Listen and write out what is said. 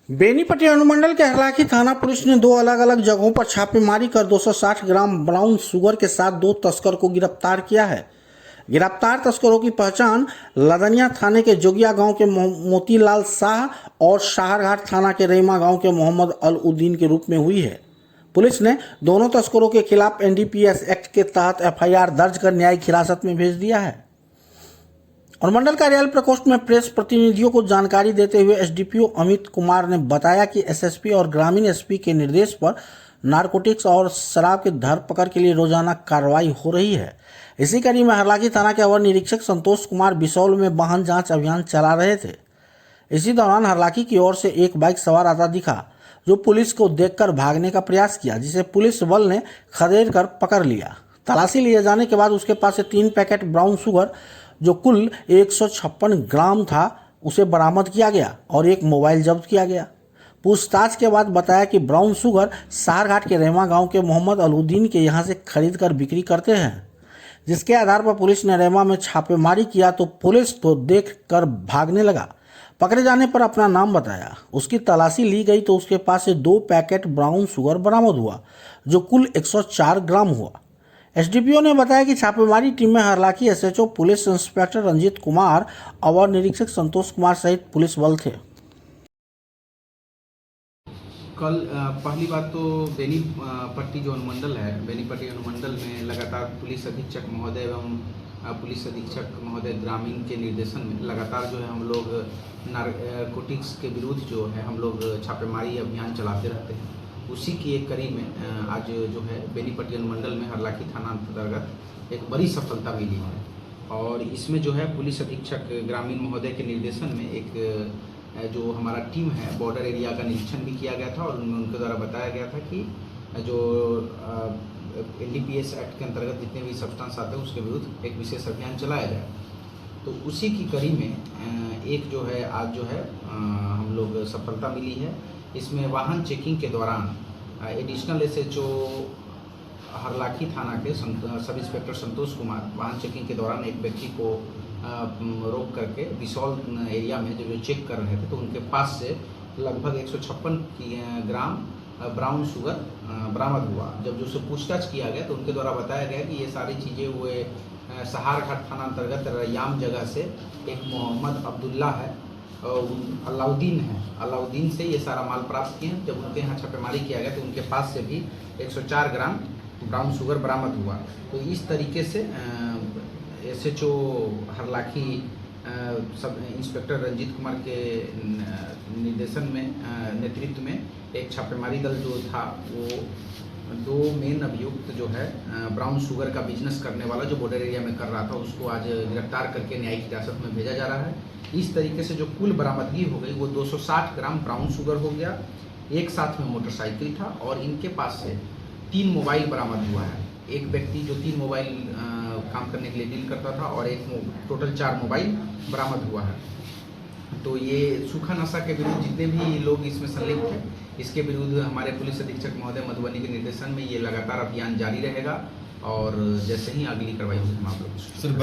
बेनीपट्टी अनुमंडल के हरलाखी थाना पुलिस ने दो अलग अलग जगहों पर छापेमारी कर 260 ग्राम ब्राउन शुगर के साथ दो तस्कर को गिरफ्तार किया है। गिरफ्तार तस्करों की पहचान लदनिया थाने के जोगिया गांव के मोतीलाल शाह और शाहरघाट थाना के रईमा गांव के मोहम्मद अल उद्दीन के रूप में हुई है। पुलिस ने दोनों तस्करों के खिलाफ एनडीपीएस एक्ट के तहत एफआईआर दर्ज कर न्यायिक हिरासत में भेज दिया है। और मंडल कार्यालय प्रकोष्ठ में प्रेस प्रतिनिधियों को जानकारी देते हुए एसडीपीओ अमित कुमार ने बताया कि एसएसपी और ग्रामीण एसपी के निर्देश पर नारकोटिक्स और शराब के धरपकड़ के लिए रोजाना कार्रवाई हो रही है। इसी कड़ी में हरलाखी थाना के अवर निरीक्षक संतोष कुमार बिसौल में वाहन जांच अभियान चला रहे थे। इसी दौरान हरलाखी की ओर से एक बाइक सवार आता दिखा, जो पुलिस को देखकर भागने का प्रयास किया, जिसे पुलिस बल ने खदेड़ कर पकड़ लिया। तलाशी लिए जाने के बाद उसके पास से 3 पैकेट ब्राउन शुगर जो कुल 156 ग्राम था उसे बरामद किया गया और एक मोबाइल जब्त किया गया। पूछताछ के बाद बताया कि ब्राउन शुगर शाहरघाट के रेमा गांव के मोहम्मद अलउद्दीन के यहां से खरीद कर बिक्री करते हैं, जिसके आधार पर पुलिस ने रेमा में छापेमारी किया तो पुलिस को देख कर भागने लगा। पकड़े जाने पर अपना नाम बताया। उसकी तलाशी ली गई तो उसके पास से 2 पैकेट ब्राउन शुगर बरामद हुआ जो कुल 104 ग्राम हुआ। एसडीपीओ ने बताया कि छापेमारी टीम में Harlakhi SHO police inspector Ranjit Kumar और निरीक्षक संतोष कुमार सहित पुलिस बल थे। कल पहली बात तो बेनीपट्टी जो अनुमंडल है, बेनीपट्टी अनुमंडल में लगातार पुलिस अधीक्षक महोदय एवं पुलिस अधीक्षक महोदय ग्रामीण के निर्देशन में लगातार जो है हम लोग नारकोटिक्स के विरुद्ध जो है हम लोग छापेमारी अभियान चलाते रहते हैं। उसी की एक कड़ी में आज जो है बेनीपट्टी अनुमंडल में हरलाखी थाना अंतर्गत एक बड़ी सफलता मिली है और इसमें जो है पुलिस अधीक्षक ग्रामीण महोदय के निर्देशन में एक जो हमारा टीम है बॉर्डर एरिया का निरीक्षण भी किया गया था और उनके द्वारा बताया गया था कि जो एनडीपीएस एक्ट के अंतर्गत जितने भी सब्सटेंस आते हैं उसके विरुद्ध एक विशेष अभियान चलाया जाए। तो उसी की कड़ी में एक जो है आज जो है हम लोग सफलता मिली है। इसमें वाहन चेकिंग के दौरान एडिशनल एसएचओ हरलाखी थाना के सब इंस्पेक्टर संतोष कुमार वाहन चेकिंग के दौरान एक व्यक्ति को रोक करके बिसौल एरिया में जो चेक कर रहे थे तो उनके पास से लगभग 156 ग्राम ब्राउन शुगर बरामद हुआ। जब जो उससे पूछताछ किया गया तो उनके द्वारा बताया गया कि ये सारी चीज़ें हुए शाहरघाट थाना अंतर्गत रैयाम जगह से एक मोहम्मद अब्दुल्ला है अलाउद्दीन है, अलाउद्दीन से ये सारा माल प्राप्त किए हैं। जब उनके यहाँ छापेमारी किया गया तो उनके पास से भी 104 ग्राम ब्राउन शुगर बरामद हुआ। तो इस तरीके से SHO Harlakhi sub inspector Ranjit Kumar के निर्देशन में नेतृत्व में एक छापेमारी दल जो था वो 2 मेन अभियुक्त जो है ब्राउन शुगर का बिजनेस करने वाला जो बॉर्डर एरिया में कर रहा था उसको आज गिरफ्तार करके न्यायिक हिरासत में भेजा जा रहा है। इस तरीके से जो कुल बरामदगी हो गई वो 260 ग्राम ब्राउन शुगर हो गया। एक साथ में मोटरसाइकिल था और इनके पास से 3 मोबाइल बरामद हुआ है। एक व्यक्ति जो 3 मोबाइल काम करने के लिए डील करता था और एक टोटल 4 मोबाइल बरामद हुआ है। तो ये सूखा नशा के विरुद्ध जितने भी लोग इसमें संलिप्त हैं इसके विरुद्ध हमारे पुलिस अधीक्षक महोदय मधुबनी के निर्देशन में ये लगातार अभियान जारी रहेगा और जैसे ही अगली कार्रवाई होगी हम आप लोग